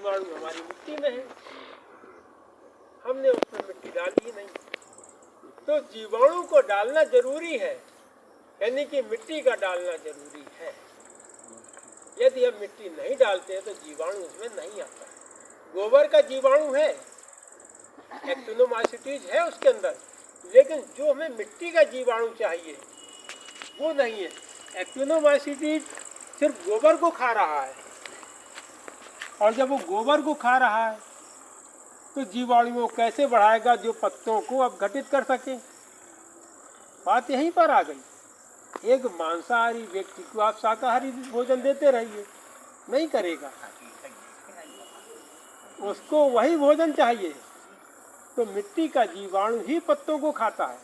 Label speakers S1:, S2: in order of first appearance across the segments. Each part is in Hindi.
S1: जीवाणु हमारी मिट्टी में है, हमने उसमें मिट्टी डाली ही नहीं। तो जीवाणु को डालना जरूरी है, यानी कि मिट्टी का डालना जरूरी है। यदि हम मिट्टी नहीं डालते हैं तो जीवाणु उसमें नहीं आता। गोबर का जीवाणु है, एक्टिनोमाइसीटीज है उसके अंदर, लेकिन जो हमें मिट्टी का जीवाणु चाहिए वो नहीं है। एक्टिनोमाइसीटीज सिर्फ गोबर को खा रहा है, और जब वो गोबर को खा रहा है तो जीवाणुओं कैसे बढ़ाएगा जो पत्तों को अपघटित कर सके। बात यहीं पर आ गई। एक मांसाहारी व्यक्ति को आप शाकाहारी भोजन देते रहिए, नहीं करेगा, उसको वही भोजन चाहिए। तो मिट्टी का जीवाणु ही पत्तों को खाता है,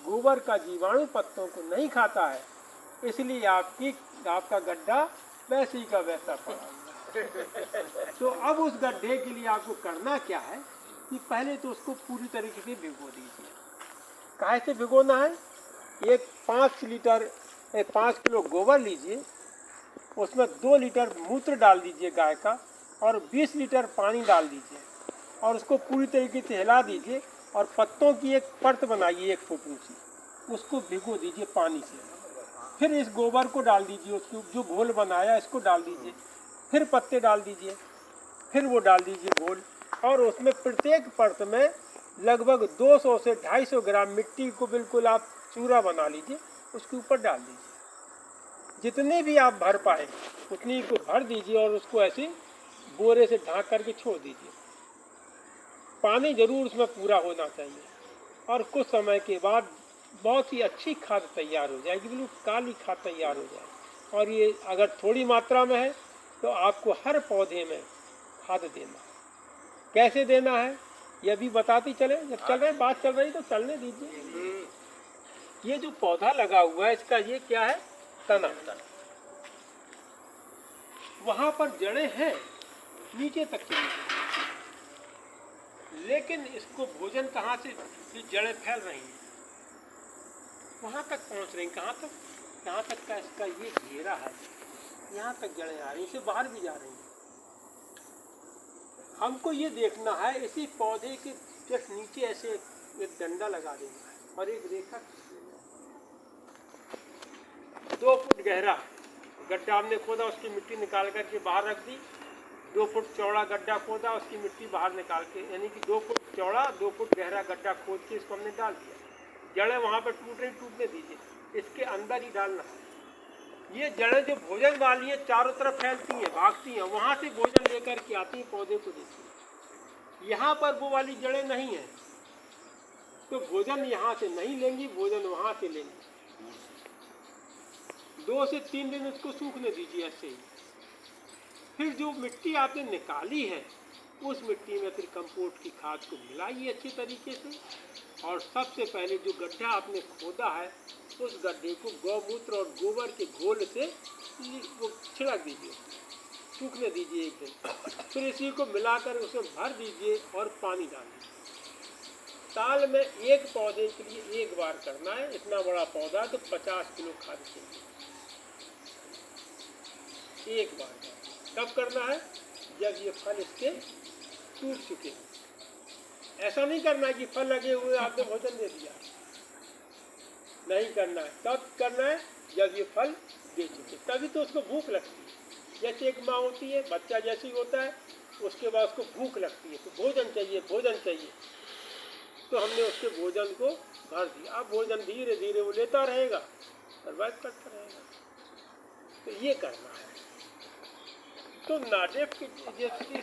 S1: गोबर का जीवाणु पत्तों को नहीं खाता है, इसलिए आपका गड्ढा वैसे ही का वैसा पड़ा। तो अब उस गड्ढे के लिए आपको करना क्या है कि पहले तो उसको पूरी तरीके से भिगो दीजिए। काहे से भिगोना है? एक 5 किलो गोबर लीजिए, उसमें 2 लीटर मूत्र डाल दीजिए गाय का, और 20 लीटर पानी डाल दीजिए, और उसको पूरी तरीके से हिला दीजिए, और पत्तों की एक परत बनाइए 1 फुट ऊंची, उसको भिगो दीजिए पानी से। फिर इस गोबर को डाल दीजिए, उसको जो घोल बनाया इसको डाल दीजिए, फिर पत्ते डाल दीजिए, फिर वो डाल दीजिए घोल, और उसमें प्रत्येक परत में लगभग 200 से 250 ग्राम मिट्टी को बिल्कुल आप चूरा बना लीजिए, उसके ऊपर डाल दीजिए। जितने भी आप भर पाए उतनी को भर दीजिए, और उसको ऐसे बोरे से ढाँक करके छोड़ दीजिए। पानी जरूर उसमें पूरा होना चाहिए, और कुछ समय के बाद बहुत ही अच्छी खाद तैयार हो जाएगी, बिल्कुल काली खाद तैयार हो जाएगी। और ये अगर थोड़ी मात्रा में है तो आपको हर पौधे में खाद देना है। कैसे देना है यह भी बताती चले, जब चल रहे बात चल रही तो चलने दीजिए। ये जो पौधा लगा हुआ है इसका ये क्या है? तना। वहां पर जड़ें हैं नीचे तक चली गई, लेकिन इसको भोजन कहाँ से, ये जड़ें फैल रही हैं, वहां तक पहुंच रही। कहाँ तक? यहाँ तक का इसका ये घेरा है, यहाँ तक जड़ें आ रही, इसे बाहर भी जा रही हैं। हमको ये देखना है इसी पौधे के जस्ट नीचे ऐसे एक डंडा लगा देना है, और एक रेखा 2 फुट गहरा गड्ढा हमने खोदा, उसकी मिट्टी निकाल करके बाहर रख दी। 2 फुट चौड़ा गड्ढा खोदा, उसकी मिट्टी बाहर निकाल के, यानी कि 2 फुट चौड़ा 2 फुट गहरा गड्ढा खोद के इसको हमने डाल दिया। जड़ें वहाँ पर टूटने दीजिए, इसके अंदर ही डालना है। ये जड़ें जो भोजन वाली हैं चारों तरफ फैलती हैं, भागती हैं, वहाँ से भोजन लेकर के आती हैं पौधे को देती हैं। यहाँ पर वो वाली जड़ें नहीं हैं, तो भोजन यहाँ से नहीं लेंगी, भोजन वहाँ से लेंगी। 2 से 3 दिन इसको सूखने दीजिए ऐसे ही। फिर जो मिट्टी आपने निकाली है उस मिट्टी में फिर कंपोस्ट की खाद को मिलाइए अच्छी तरीके से, और सबसे पहले जो गड्ढा आपने खोदा है उस गड्ढे को गौमूत्र और गोबर के घोल से वो छिड़क दीजिए, सूखने दीजिए 1 दिन। फिर इसी को मिलाकर उसे भर दीजिए और पानी डालिए। साल में 1 पौधे के लिए 1 बार करना है। इतना बड़ा पौधा तो 50 किलो खाद चाहिए 1 बार। कब करना है? जब ये फल इसके टूट चुके हैं। ऐसा नहीं करना है कि फल लगे हुए आपने भोजन दे दिया, नहीं करना है। तब करना है जब ये फल दे चुके, तभी तो उसको भूख लगती है। जैसे एक माँ होती है, बच्चा जैसे ही होता है उसके बाद उसको भूख लगती है, तो भोजन चाहिए, भोजन चाहिए। तो हमने उसके भोजन को भर दिया। अब भोजन धीरे धीरे वो लेता रहेगा, सर्वाइव करता रहेगा। तो ये करना है। तो नाडेप की जैसे